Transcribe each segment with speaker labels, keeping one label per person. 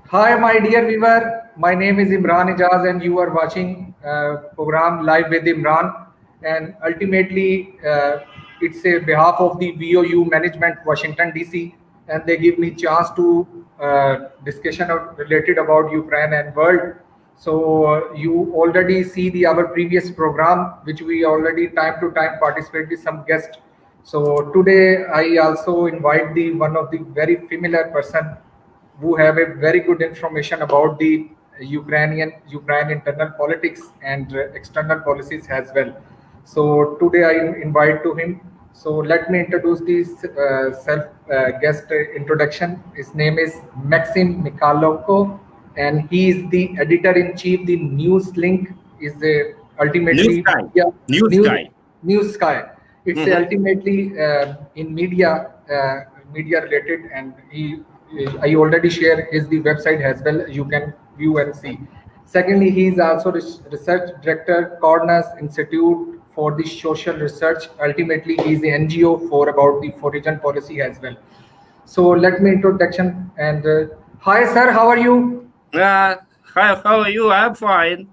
Speaker 1: Hi, my dear viewer. My name is Imran Ijaz, and you are watching program Live with Imran. And ultimately, it's a behalf of the VOU management, Washington DC, and they give me chance to discussion related about Ukraine and world. So you already see the our previous program, which we already time to time participate with some guests. So today I also invite the one of the very familiar person who have a very good information about the Ukraine internal politics and external policies as well. So today I invite to him. So let me introduce this self guest introduction. His name is Maksym Mykhaylenko, and he is the editor in chief. The News Link is
Speaker 2: New
Speaker 1: ultimately
Speaker 2: Sky.
Speaker 1: media
Speaker 2: New
Speaker 1: news
Speaker 2: Sky.
Speaker 1: news sky. It's ultimately in media related, and I already share his the website as well. You can view and see. Secondly, he is also research director, Kronos Institute for the Social Research. Ultimately, he is the NGO for about the foreign policy as well. So let me introduction and hi sir, how are you?
Speaker 2: Uh, how are you? I'm fine. Thank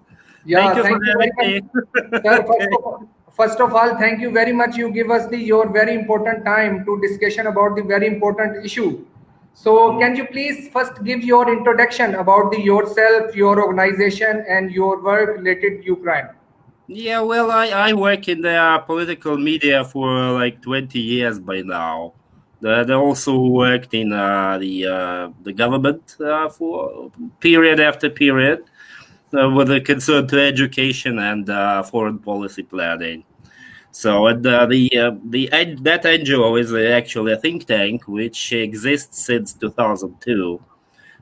Speaker 1: Yeah,
Speaker 2: you for
Speaker 1: thank you very
Speaker 2: having
Speaker 1: much,
Speaker 2: me.
Speaker 1: sir.
Speaker 2: Okay.
Speaker 1: First of all, thank you very much. You give us your very important time to discussion about the very important issue. So,
Speaker 2: Mm.
Speaker 1: can you please first give your introduction about the yourself, your organization, and your work related to Ukraine?
Speaker 2: Yeah, well, I work in the political media for like 20 years by now. They also worked in the government for period after period with a concern to education and foreign policy planning. So that NGO is actually a think tank which exists since 2002.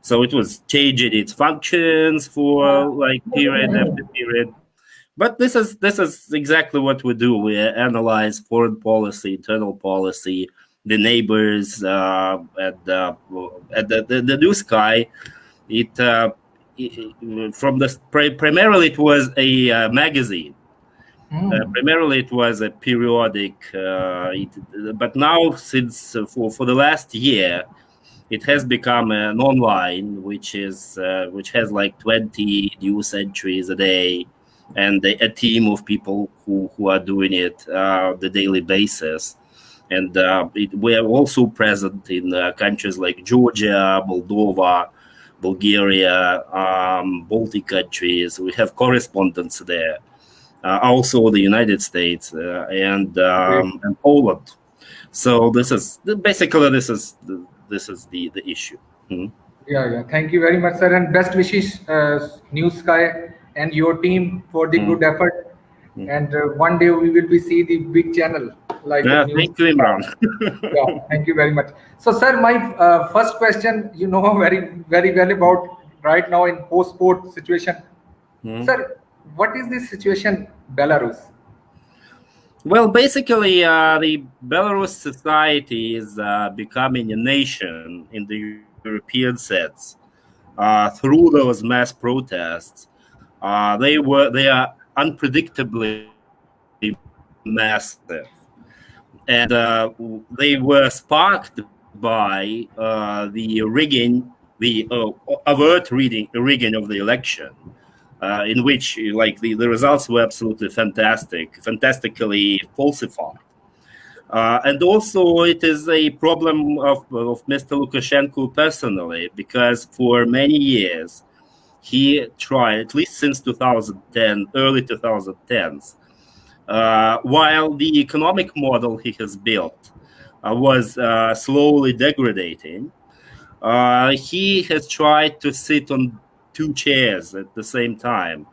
Speaker 2: So it was changing its functions for like period after period. But this is exactly what we do. We analyze foreign policy, internal policy, the neighbors, and the new sky. It, from the primarily it was a magazine.
Speaker 1: Hmm.
Speaker 2: Primarily, it was a periodic, but now, since for the last year, it has become an online, which has like 20 news entries a day, and a team of people who are doing it the daily basis. And we are also present in countries like Georgia, Moldova, Bulgaria, Baltic countries. We have correspondents there, also the United States
Speaker 1: Great.
Speaker 2: and Poland. So this is the issue. Mhm.
Speaker 1: Yeah, yeah. Thank you very much, sir, and best wishes, New Sky and your team for the
Speaker 2: Mhm.
Speaker 1: good effort.
Speaker 2: Mhm.
Speaker 1: And one day we will be see the big channel like a News
Speaker 2: Thank you,
Speaker 1: Sky.
Speaker 2: Imran.
Speaker 1: Yeah, thank you very much. So, sir, my first question, you know very well about right now in post-sport situation.
Speaker 2: Mhm.
Speaker 1: Sir, what is the situation Belarus?
Speaker 2: Well, basically, the Belarus society is becoming a nation in the European sense through those mass protests. They are unpredictably massive, and they were sparked by the overt rigging of the election, in which like the results were absolutely fantastically falsified. And also, it is a problem of Mr. Lukashenko personally, because for many years he tried, at least since 2010, early 2010s, while the economic model he has built was slowly degrading, he has tried to sit on two chairs at the same time,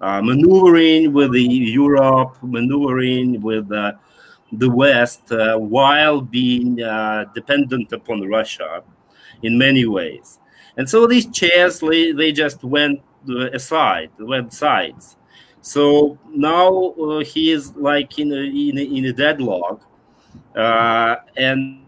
Speaker 2: maneuvering with Europe, maneuvering with the West, while being dependent upon Russia in many ways. And so these chairs, they just went sides. So now he is like in a deadlock, and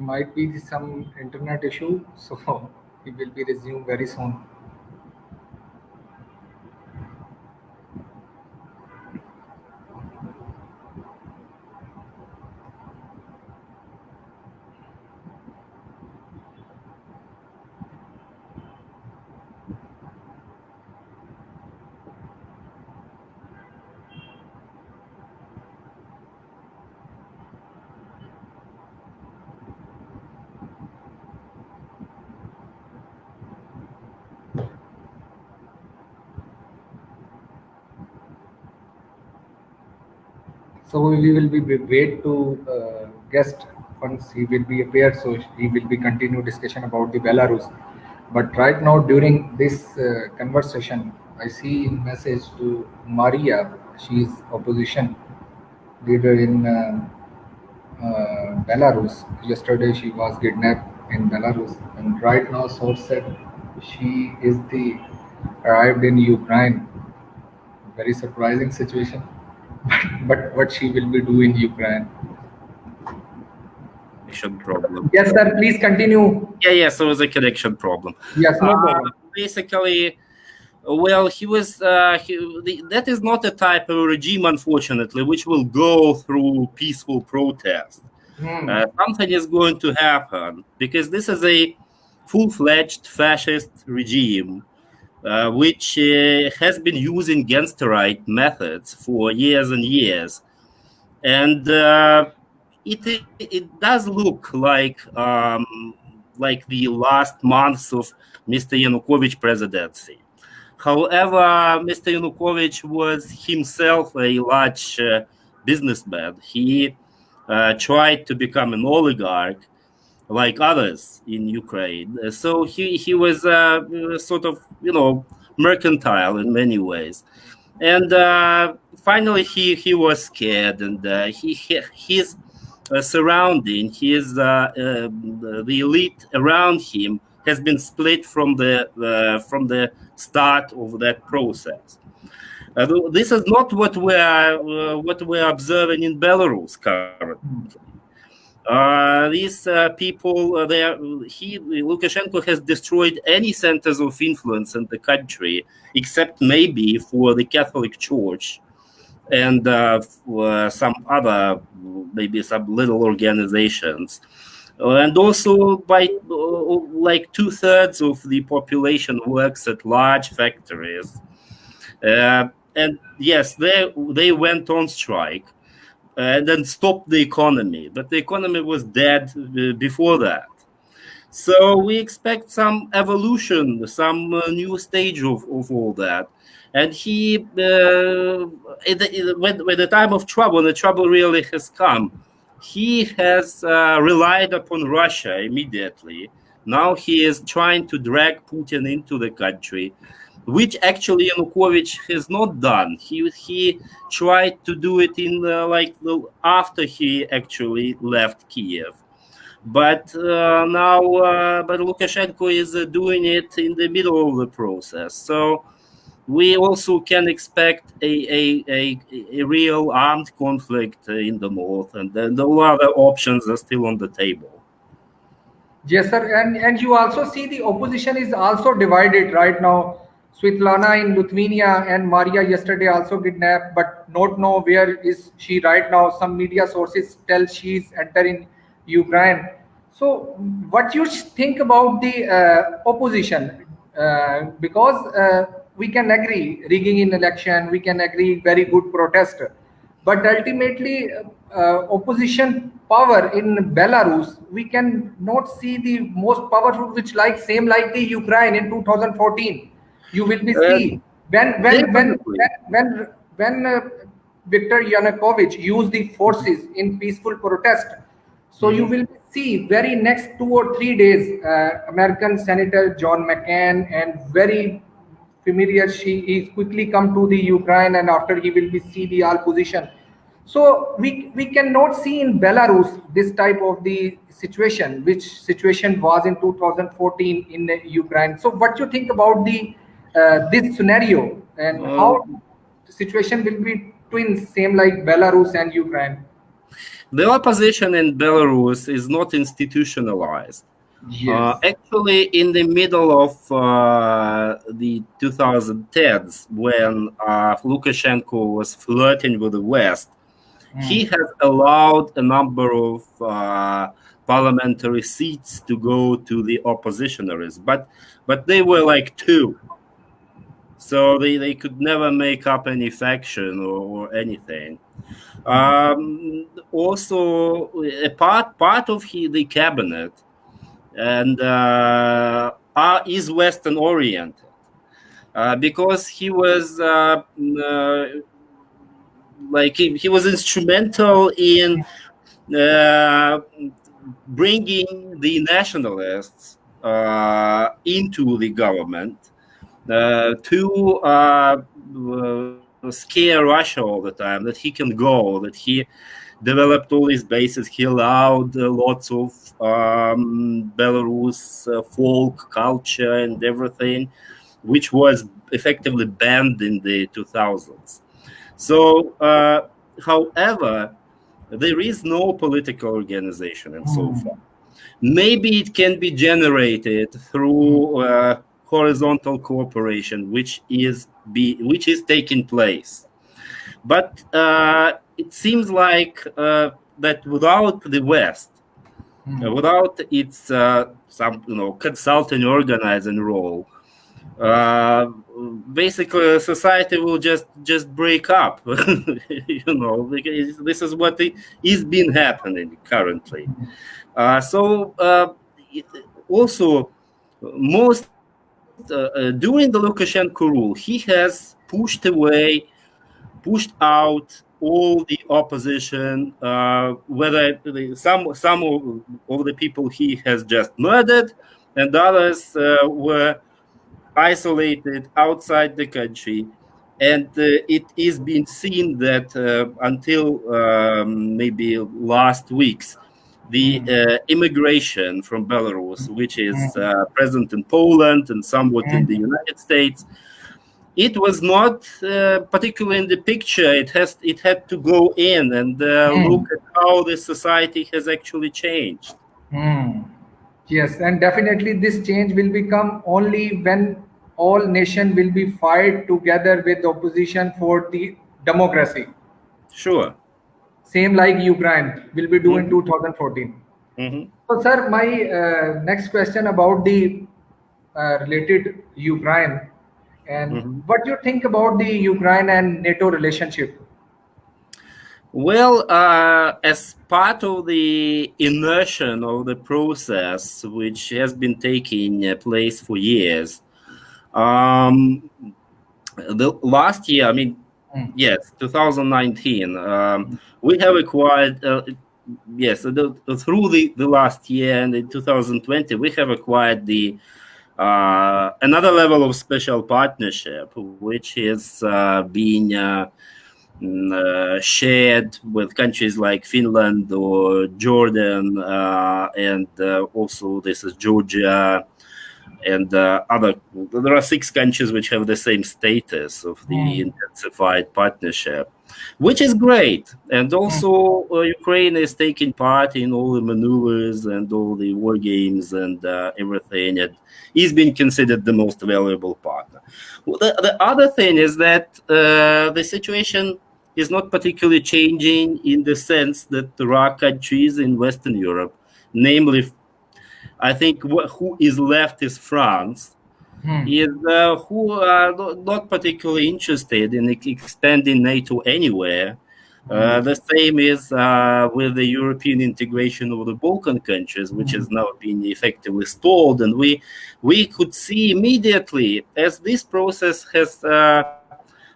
Speaker 1: might be some internet issue, so he will be resumed very soon. So we will be wait to guest once he will be appeared. So he will be continue discussion about the Belarus. But right now during this conversation, I see in message to Maria. She is opposition leader in Belarus. Yesterday she was kidnapped in Belarus, and right now source said she is the arrived in Ukraine. Very surprising situation. But what she will be doing in Ukraine?
Speaker 2: Connection problem.
Speaker 1: Yes, sir. Please continue.
Speaker 2: Yeah. So it was a connection problem.
Speaker 1: Yes, no problem.
Speaker 2: Basically, well, that is not a type of regime, unfortunately, which will go through peaceful protest. Something is going to happen because this is a full-fledged fascist regime, which has been using gangsterite methods for years and years, and it does look like the last months of Mr. Yanukovych presidency. However, Mr. Yanukovych was himself a large businessman. He tried to become an oligarch like others in Ukraine. So he was sort of, mercantile in many ways. And finally, he was scared, and his surrounding, the elite around him has been split from the start of that process. This is not what we're observing in Belarus currently. These people, Lukashenko has destroyed any centers of influence in the country, except maybe for the Catholic Church and for some other, maybe some little organizations. And also, by like 2/3 of the population works at large factories. And yes, they went on strike and then stopped the economy. But the economy was dead before that. So we expect some evolution, some new stage of all that. And when the time of trouble, the trouble really has come, he has relied upon Russia immediately. Now he is trying to drag Putin into the country, which actually Yanukovych has not done. He tried to do it in after he actually left Kyiv. But now Lukashenko is doing it in the middle of the process. So we also can expect a real armed conflict in the north, and then the other options are still on the table.
Speaker 1: Yes, sir. And you also see the opposition is also divided right now. Svetlana in Lithuania and Maria yesterday also kidnapped, but not know where is she right now. Some media sources tell she's entering Ukraine. So what you think about the opposition? Because we can agree rigging in election, we can agree very good protest, but ultimately opposition power in Belarus, we can not see the most powerful, which same like the Ukraine in 2014. You will be see when Viktor Yanukovych used the forces in peaceful protest. So you will see very next 2 or 3 days, American Senator John McCain and very familiar, she is quickly come to the Ukraine, and after he will be see the all position. So we cannot see in Belarus this type of the situation, which situation was in 2014 in Ukraine. So what you think about the this scenario, and how the situation will be twins, same like Belarus and Ukraine?
Speaker 2: The opposition in Belarus is not institutionalized.
Speaker 1: Yes.
Speaker 2: Actually, in the middle of the 2010s, when Lukashenko was flirting with the West, he has allowed a number of parliamentary seats to go to the oppositionaries, but they were like two, so they could never make up any faction or anything. Also, a part of the cabinet and is Western oriented because he was he was instrumental in bringing the nationalists into the government to scare Russia all the time, that he can go, that he developed all these bases. He allowed lots of Belarus folk culture and everything, which was effectively banned in the 2000s. So, however, there is no political organization and so far. Maybe it can be generated through horizontal cooperation, which is taking place. But it seems like that without the West, without its some consulting organizing role, basically society will just break up. Because this is what is been happening currently. Also, most during the Lukashenko rule, he has pushed out all the opposition, whether some of the people he has just murdered, and others were isolated outside the country. And it is being seen that until maybe last weeks, the immigration from Belarus, which is present in Poland and somewhat in the United States, it was not particularly in the picture. It had to go in and look at how the society has actually changed.
Speaker 1: Yes, and definitely this change will become only when all nation will be fight together with opposition for the democracy.
Speaker 2: Sure.
Speaker 1: Same like Ukraine will be doing 2014.
Speaker 2: Mm-hmm.
Speaker 1: So, sir, my next question about the related Ukraine, and what do you think about the Ukraine and NATO relationship?
Speaker 2: Well, as part of the immersion of the process, which has been taking place for years, the last year, 2019, we have acquired, through the last year and in 2020, we have acquired the another level of special partnership, which is being shared with countries like Finland or Jordan, and also this is Georgia and other. There are 6 countries which have the same status of the intensified partnership, which is great. And also Ukraine is taking part in all the maneuvers and all the war games and everything, and is being considered the most valuable partner. The other thing is that the situation is not particularly changing in the sense that there are countries in Western Europe, namely, I think who is left is France, is who are not particularly interested in expanding NATO anywhere. The same is with the European integration of the Balkan countries, which has now been effectively stalled. And we could see immediately, as this process has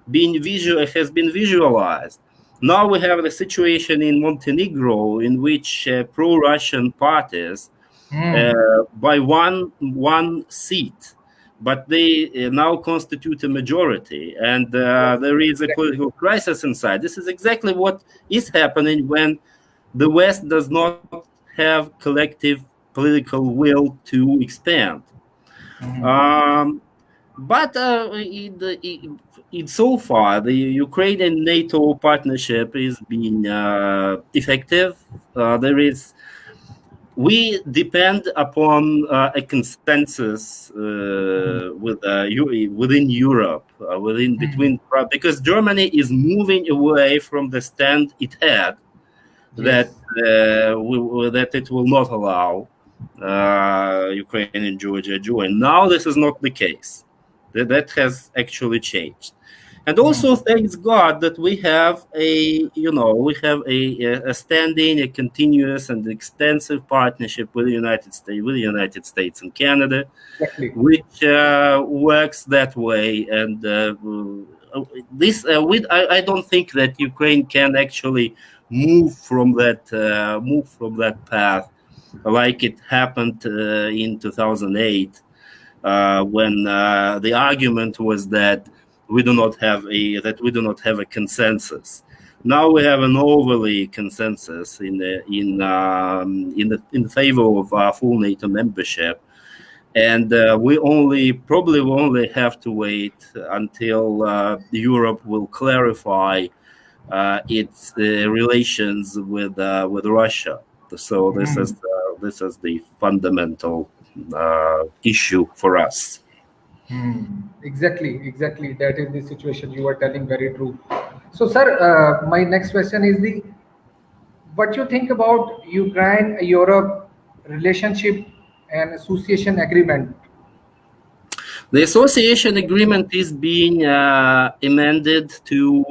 Speaker 2: been visualized. Now we have the situation in Montenegro, in which pro-Russian parties by one seat, but they now constitute a majority, and there is a political crisis inside. This is exactly what is happening when the West does not have collective political will to expand. But in so far, the Ukraine and NATO partnership is being effective. There is We depend upon a consensus within Europe, within
Speaker 1: Hmm.
Speaker 2: between because Germany is moving away from the stand it had that
Speaker 1: Yes.
Speaker 2: that it will not allow Ukraine and Georgia join. Now this is not the case. That has actually changed. And
Speaker 1: Hmm.
Speaker 2: also, thanks God that we have a standing, a continuous and extensive partnership with the United States and Canada,
Speaker 1: Exactly.
Speaker 2: which works that way. And I don't think that Ukraine can actually move from that path like it happened in 2008 when the argument was that we do not have a consensus. Now we have an overly consensus in favor of full NATO membership, and we probably will only have to wait until Europe will clarify its relations with Russia. So
Speaker 1: Hmm.
Speaker 2: this is the fundamental issue for us.
Speaker 1: Hmm. Exactly, exactly. That is the situation you are telling. Very true. So, sir, my next question is the what you think about Ukraine-Europe relationship and association agreement?
Speaker 2: The association agreement is being amended to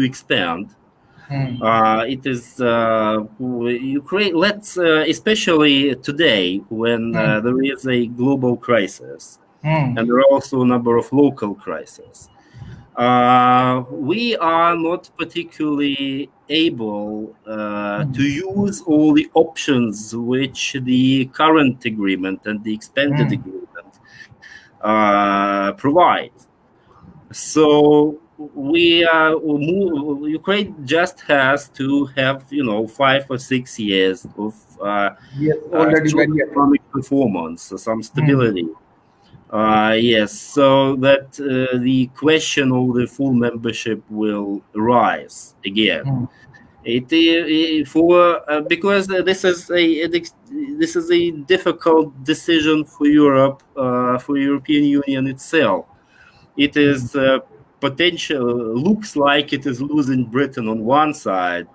Speaker 2: expand.
Speaker 1: Hmm.
Speaker 2: It is Ukraine. Especially today when
Speaker 1: Hmm.
Speaker 2: there is a global crisis
Speaker 1: Hmm.
Speaker 2: and there are also a number of local crises. We are not particularly able to
Speaker 1: Hmm.
Speaker 2: use all the options which the current agreement and the expanded
Speaker 1: Hmm.
Speaker 2: agreement provide. So Ukraine just has to have 5 or 6 years of
Speaker 1: Yes, already
Speaker 2: strong
Speaker 1: very
Speaker 2: economic
Speaker 1: effective.
Speaker 2: performance, some
Speaker 1: Hmm.
Speaker 2: stability. Yes, so that the question of the full membership will rise again.
Speaker 1: Hmm.
Speaker 2: It for because this is a difficult decision for Europe, for European Union itself. It
Speaker 1: Hmm.
Speaker 2: is potential looks like it is losing Britain on one side,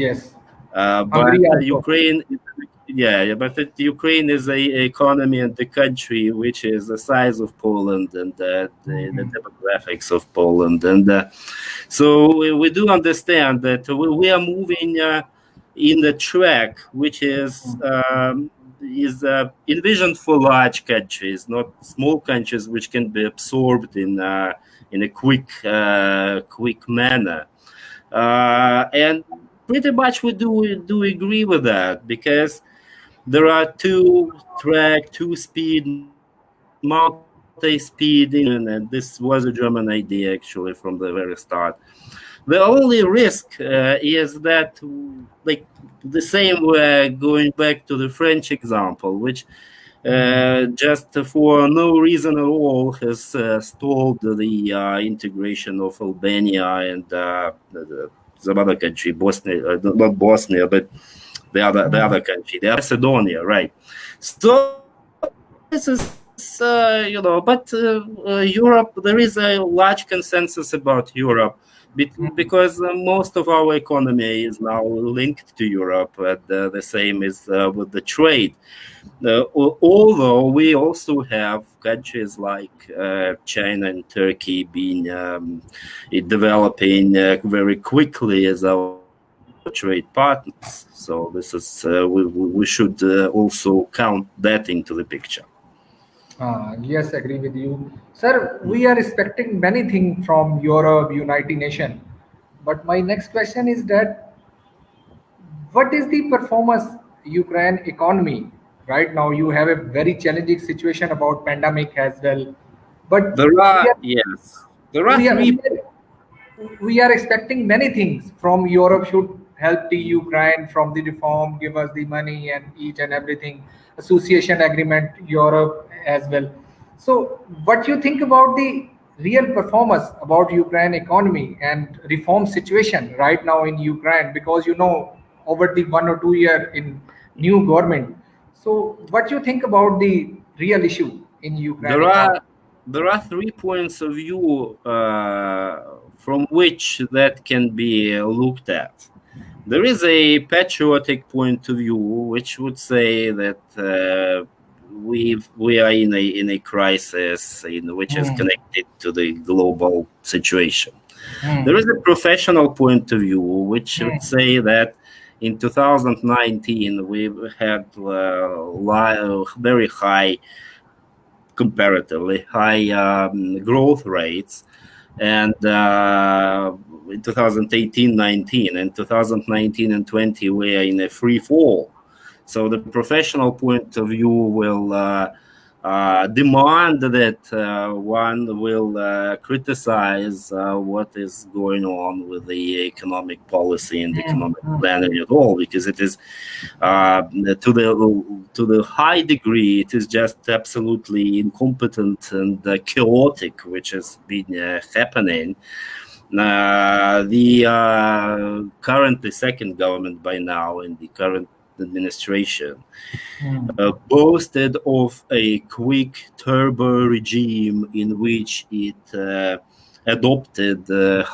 Speaker 1: Yes.
Speaker 2: but
Speaker 1: Hungary also.
Speaker 2: Ukraine, yeah, but Ukraine is a economy and the country which is the size of Poland and the
Speaker 1: Hmm.
Speaker 2: demographics of Poland, and so we do understand that we are moving in the track which is envisioned for large countries, not small countries which can be absorbed in a quick manner. And pretty much we do agree with that because there are two-track, two-speed, multi-speed and this was a German idea actually from the very start. The only risk is that, like the same way, going back to the French example, which
Speaker 1: Hmm.
Speaker 2: just for no reason at all has stalled the integration of Albania and some other country, Bosnia, not Bosnia, but the
Speaker 1: Hmm.
Speaker 2: other country, the Macedonia, right? So this is but Europe, there is a large consensus about Europe
Speaker 1: Hmm.
Speaker 2: because most of our economy is now linked to Europe, and the same is with the trade. Although we also have countries like China and Turkey being developing very quickly as our trade partners. So this is we should also count that into the picture.
Speaker 1: Yes, agree with you. Sir, we are expecting many things from Europe, United Nation. But my next question is that what is the performance Ukraine economy right now? You have a very challenging situation about pandemic as well. But
Speaker 2: There
Speaker 1: we
Speaker 2: are
Speaker 1: are
Speaker 2: yes, there are
Speaker 1: we are
Speaker 2: three.
Speaker 1: we we are expecting many things from Europe should help the Ukraine from the reform, give us the money and each and everything. Association agreement, Europe as well. So what you think about the real performance about Ukraine economy and reform situation right now in Ukraine, because over the 1 or 2 year in new government. So what you think about the real issue in Ukraine
Speaker 2: There
Speaker 1: economy?
Speaker 2: are there are 3 points of view from which that can be looked at. There is a patriotic point of view, which would say that we are in a crisis in which is
Speaker 1: Hmm.
Speaker 2: connected to the global situation. There is
Speaker 1: Hmm.
Speaker 2: a professional point of view, which would
Speaker 1: Hmm.
Speaker 2: say that in 2019 we had very high, comparatively high growth rates, and in 2018-19 and 2019 and 20 we're in a free fall. So the professional point of view will demand that one will criticize what is going on with the economic policy and
Speaker 1: Hmm.
Speaker 2: economic
Speaker 1: Hmm.
Speaker 2: planning at all, because it is to the high degree it is just absolutely incompetent and chaotic, which has been happening. The currently second government by now in the current administration
Speaker 1: Hmm.
Speaker 2: boasted of a quick turbo regime in which it adopted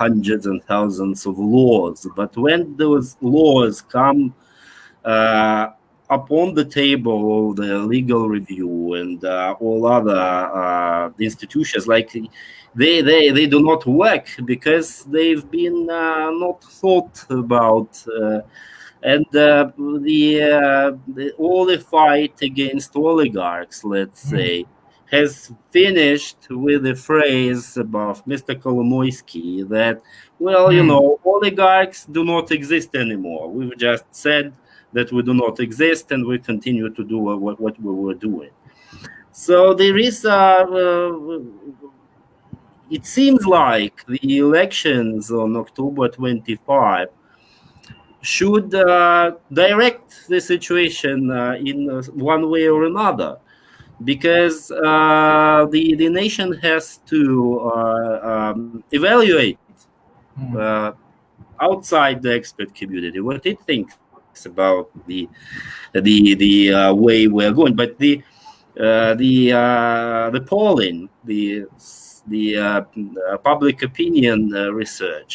Speaker 2: hundreds and thousands of laws. But when those laws come upon the table of the legal review and all other institutions, like they do not work because they've been not thought about. And all the fight against oligarchs, let's
Speaker 1: Hmm.
Speaker 2: say, has finished with a phrase about Mr. Kolomoisky that, well,
Speaker 1: Hmm.
Speaker 2: oligarchs do not exist anymore. We've just said that we do not exist, and we continue to do what we were doing. So there is, it seems like the elections on October 25 should direct the situation in one way or another, because the nation has to evaluate
Speaker 1: Hmm.
Speaker 2: uh, outside the expert community what it thinks about the way we're going. But the polling, the public opinion research,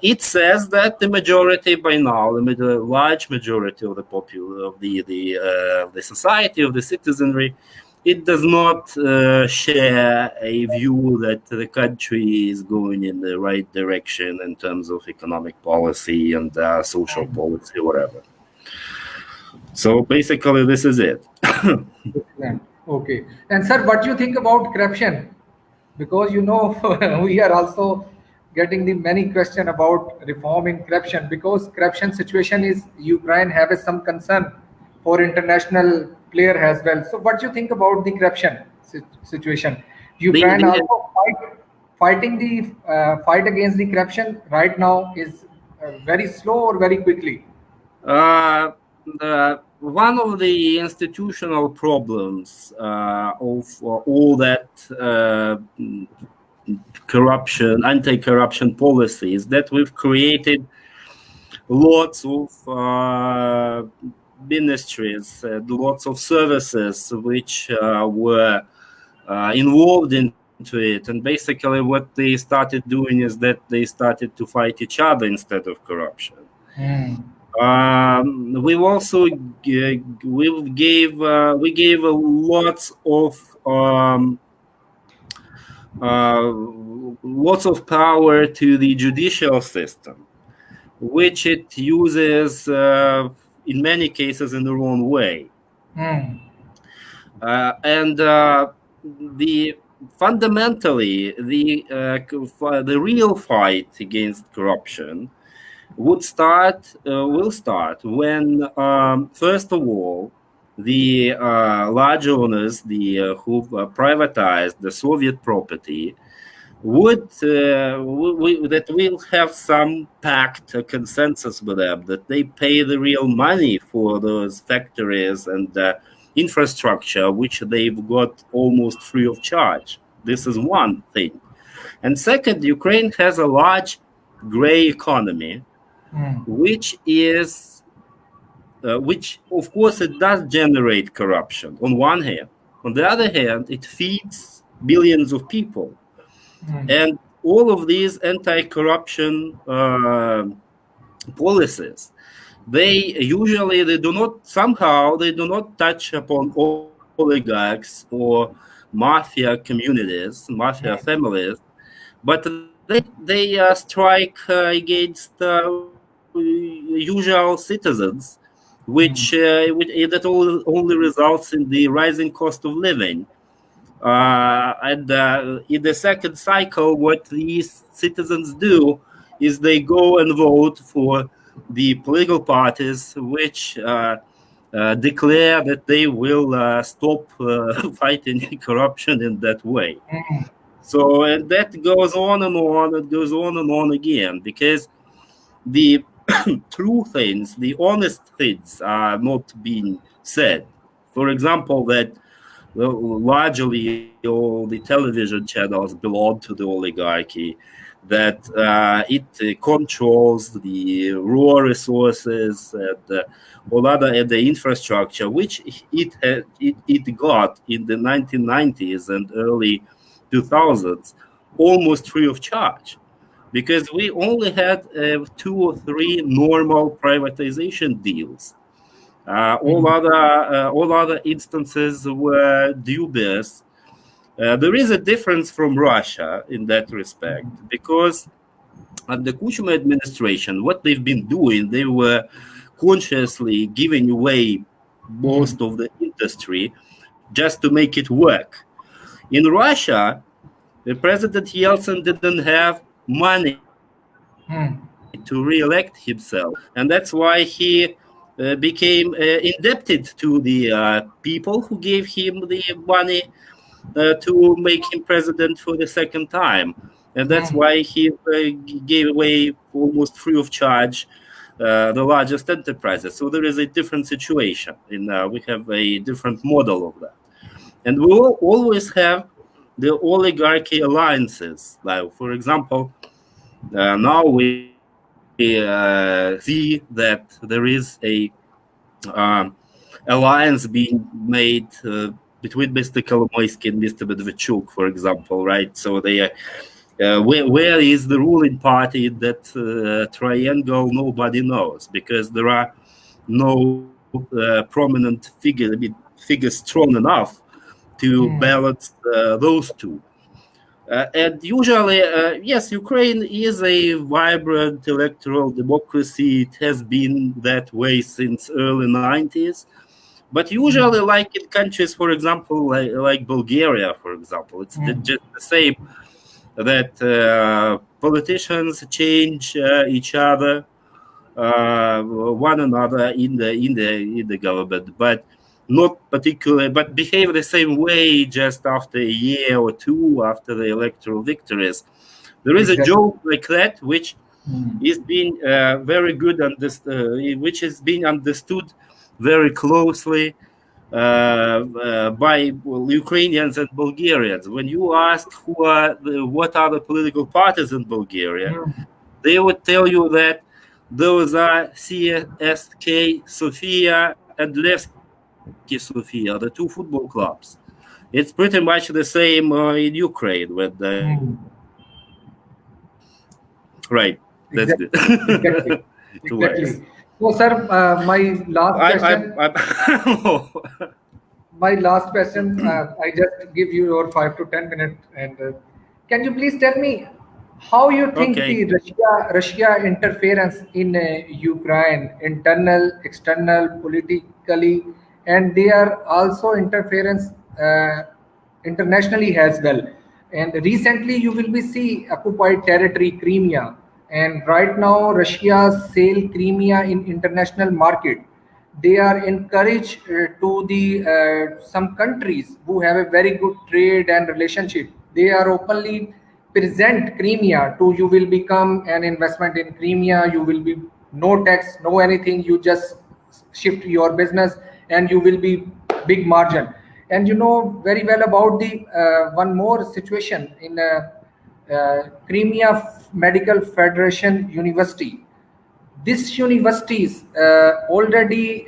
Speaker 2: it says that the majority by now, the large majority of the the society, of the citizenry, it does not share a view that the country is going in the right direction in terms of economic policy and social policy, whatever. So basically, this is it.
Speaker 1: Excellent. Okay. And sir, what do you think about corruption? Because we are also getting the many question about reform in corruption, because corruption situation is Ukraine have some concern for international player as well. So what do you think about the corruption situation?
Speaker 2: the,
Speaker 1: Ukraine
Speaker 2: the
Speaker 1: also fighting the fight against the corruption right now is very slow or very quickly.
Speaker 2: Uh, one of the institutional problems of all that corruption, anti-corruption policies, that we've created lots of ministries, lots of services which were involved into it. And basically, what they started doing is that they started to fight each other instead of corruption.
Speaker 1: Hmm.
Speaker 2: We've also we gave lots uh, of power to the judicial system, which it uses in many cases in the wrong way.
Speaker 1: Hmm.
Speaker 2: And the fundamentally the real fight against corruption will start when first of all the large owners, the who privatized the Soviet property, would that will have some pact, a consensus with them that they pay the real money for those factories and infrastructure, which they've got almost free of charge. This is one thing. And second, Ukraine has a large gray economy, which is, which of course it does generate corruption on one hand. On the other hand, it feeds billions of people. And all of these anti-corruption policies, they do not touch upon oligarchs or mafia communities, mafia families, but they strike against usual citizens, which that only results in the rising cost of living. And in the second cycle, what these citizens do is they go and vote for the political parties which declare that they will stop fighting corruption in that way. So, and that goes on and on, it goes on and on again, because the true things, the honest things are not being said. For example, that largely all the television channels belong to the oligarchy, that it controls the raw resources and all other and the infrastructure, which it got in the 1990s and early 2000s, almost free of charge, because we only had 2 or 3 normal privatization deals. All other instances were dubious. There is a difference from Russia in that respect, because at the Kuchma administration, what they've been doing, they were consciously giving away most of the industry just to make it work. In Russia, President Yeltsin didn't have money to re-elect himself, and that's why he became indebted to the people who gave him the money to make him president for the second time. And that's why he gave away almost free of charge the largest enterprises. So there is a different situation. We have a different model of that. And we will always have the oligarchy alliances. Like, for example, now we see that there is a alliance being made between Mr. Kolomoisky and Mr. Medvedchuk, for example, right? So they where is the ruling party in that triangle? Nobody knows, because there are no prominent figures strong enough to balance those two. And usually, yes, Ukraine is a vibrant electoral democracy. It has been that way since early 90s. But usually, like in countries, for example, like Bulgaria, for example, it's just the same, that politicians change each other, one another in the government, but not particularly, but behave the same way just after a year or two after the electoral victories. There is a joke like that, which is being very good, which is being understood very closely by Ukrainians and Bulgarians. When you ask what are the political parties in Bulgaria, they would tell you that those are CSK Sofia and Levski Sofia, the 2 football clubs. It's pretty much the same in Ukraine. With right, that's
Speaker 1: Exactly.
Speaker 2: good.
Speaker 1: Exactly. So, sir, my last question. My last question. I just give you your 5 to 10 minutes, and can you please tell me how you think the Russia interference in Ukraine, internal, external, politically, and they are also interference internationally as well. And recently, you will be see occupied territory Crimea, and right now Russia sell Crimea in international market. They are encouraged to the some countries who have a very good trade and relationship. They are openly present Crimea to you will become an investment in Crimea. You will be no tax, no anything. You just shift your business and you will be big margin. And you know very well about the one more situation in Crimea Medical Federation University. This universities already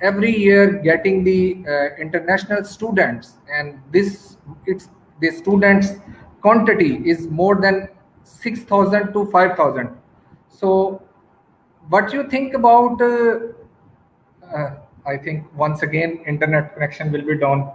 Speaker 1: every year getting the international students, and this it's the students quantity is more than 6,000 to 5,000. So what you think about I think once again internet connection will be down.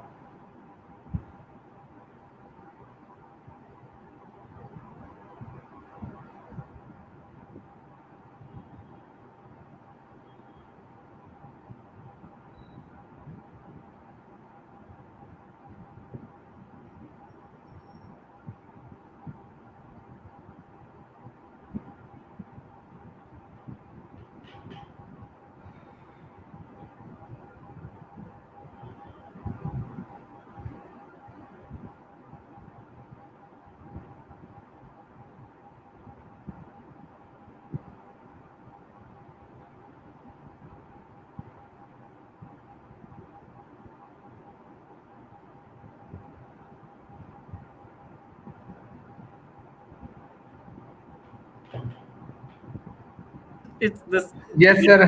Speaker 2: It's this.
Speaker 1: Yes, sir.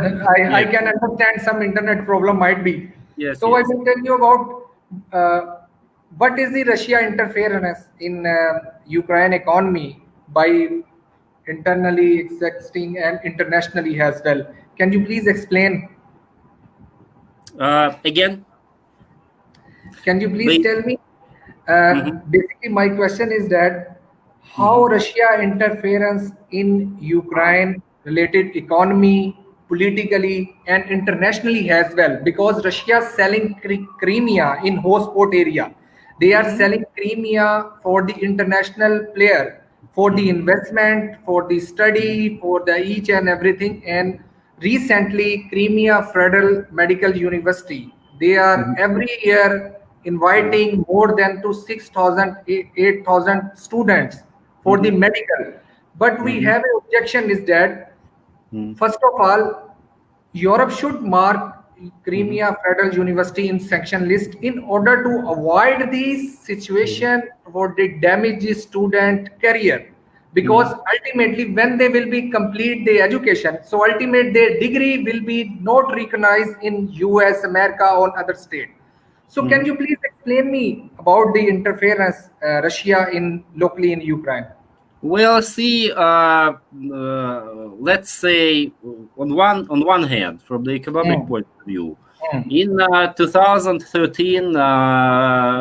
Speaker 1: I can understand some internet problem might be.
Speaker 2: Yes.
Speaker 1: So
Speaker 2: yes.
Speaker 1: I will tell you about what is the Russia interference in Ukraine economy by internally existing and internationally as well. Can you please explain?
Speaker 2: Again.
Speaker 1: Can you please tell me? Basically, my question is that how Russia interference in Ukraine related economy, politically and internationally as well, because Russia is selling Crimea in hotspot area. They are selling Crimea for the international player, for the investment, for the study, for the each and everything. And recently, Crimea Federal Medical University, they are every year inviting more than to 6,000, 8,000 students for the medical. But we have an objection is that, first of all, Europe should mark Crimea Federal University in sanction list in order to avoid this situation for the damaged student career. Because ultimately, when they will be complete their education, so ultimate their degree will be not recognized in US, America, or other state. So can you please explain me about the interference Russia in locally in Ukraine?
Speaker 2: Well, see, let's say on one hand, from the economic point of view, in 2013,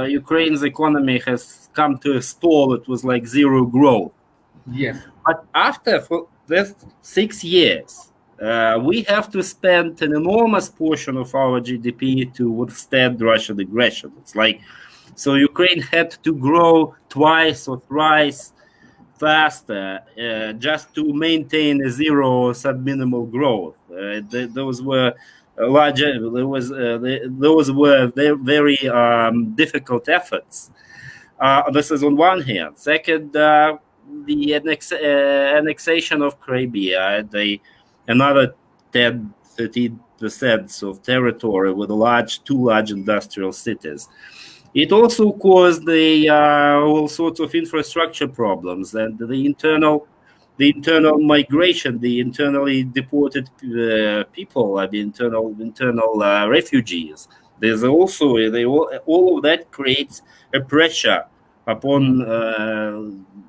Speaker 2: Ukraine's economy has come to a stall. It was like zero growth.
Speaker 1: Yes.
Speaker 2: But after for this 6 years, we have to spend an enormous portion of our GDP to withstand Russian aggression. It's like, so Ukraine had to grow twice or thrice faster just to maintain a zero sub-minimal growth. Those were larger. Those were very difficult efforts. This is on one hand. Second, the annexation of Crimea, another 10-13% of territory with two large industrial cities. It also caused all sorts of infrastructure problems and the internal migration, the internally deported people, the internal refugees. There's also all of that creates a pressure upon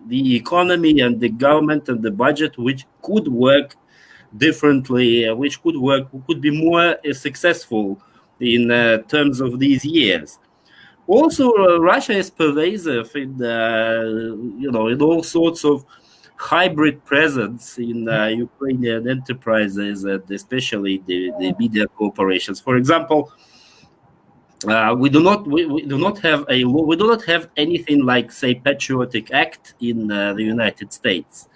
Speaker 2: the economy and the government and the budget, which could work differently, which could be more successful in terms of these years. Also, Russia is pervasive in in all sorts of hybrid presence in Ukrainian enterprises and especially the media corporations. For example, we do not have anything like, say, Patriotic Act in the United States.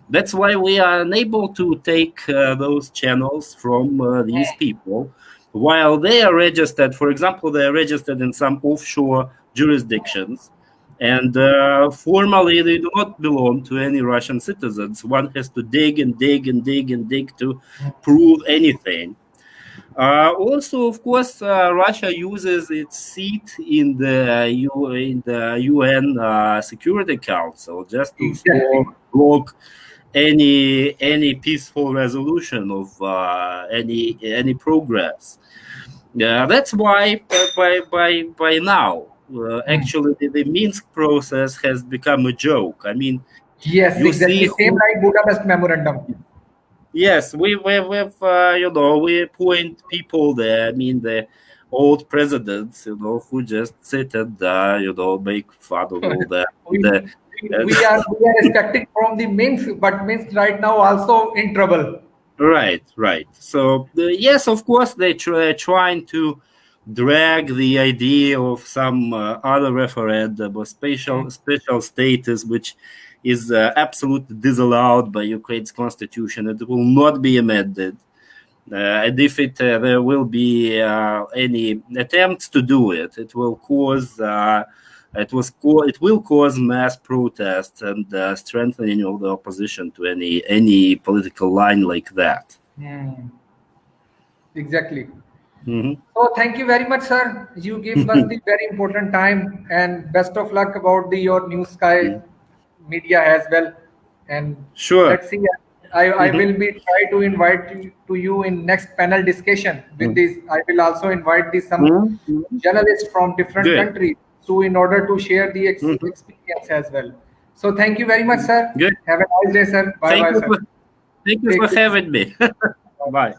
Speaker 2: That's why we are unable to take those channels from these people. While they are registered, for example, they are registered in some offshore jurisdictions, and formally they do not belong to any Russian citizens. One has to dig and dig and dig and dig to prove anything. Also, of course, Russia uses its seat in the UN Security Council just to
Speaker 1: Exactly.
Speaker 2: block any peaceful resolution of any progress. Yeah, that's why by now,
Speaker 1: Hmm.
Speaker 2: actually, the Minsk process has become a joke. I mean,
Speaker 1: Yes,
Speaker 2: you see
Speaker 1: exactly. Same
Speaker 2: who.
Speaker 1: like Budapest Memorandum.
Speaker 2: Yes, we've we point people there. I mean, the old presidents, who just sit and make fun of all that.
Speaker 1: we,
Speaker 2: The,
Speaker 1: we are expecting from the Minsk, but Minsk right now also in trouble.
Speaker 2: right, right. So yes, of course, trying to drag the idea of some other referendum or
Speaker 1: Hmm.
Speaker 2: special status, which is absolutely disallowed by Ukraine's constitution. It will not be amended. And if there will be any attempts to do it, it will cause mass protests and strengthening of the opposition to any political line like that.
Speaker 1: Hmm. Exactly.
Speaker 2: Mhm.
Speaker 1: So thank you very much, sir. You give us the very important time, and best of luck about your new sky media as well. And
Speaker 2: Sure.
Speaker 1: let's see. I
Speaker 2: Mhm.
Speaker 1: will be try to invite you in next panel discussion with
Speaker 2: Mhm.
Speaker 1: this. I will also invite some
Speaker 2: Mhm. Mhm.
Speaker 1: journalists from different
Speaker 2: Good.
Speaker 1: countries, so in order to share the
Speaker 2: Mhm.
Speaker 1: experience as well. So thank you very much, sir.
Speaker 2: Good.
Speaker 1: Have a nice day, sir. Bye
Speaker 2: Thank
Speaker 1: bye,
Speaker 2: you
Speaker 1: sir.
Speaker 2: for thank you for
Speaker 1: Take care.
Speaker 2: having me. Bye.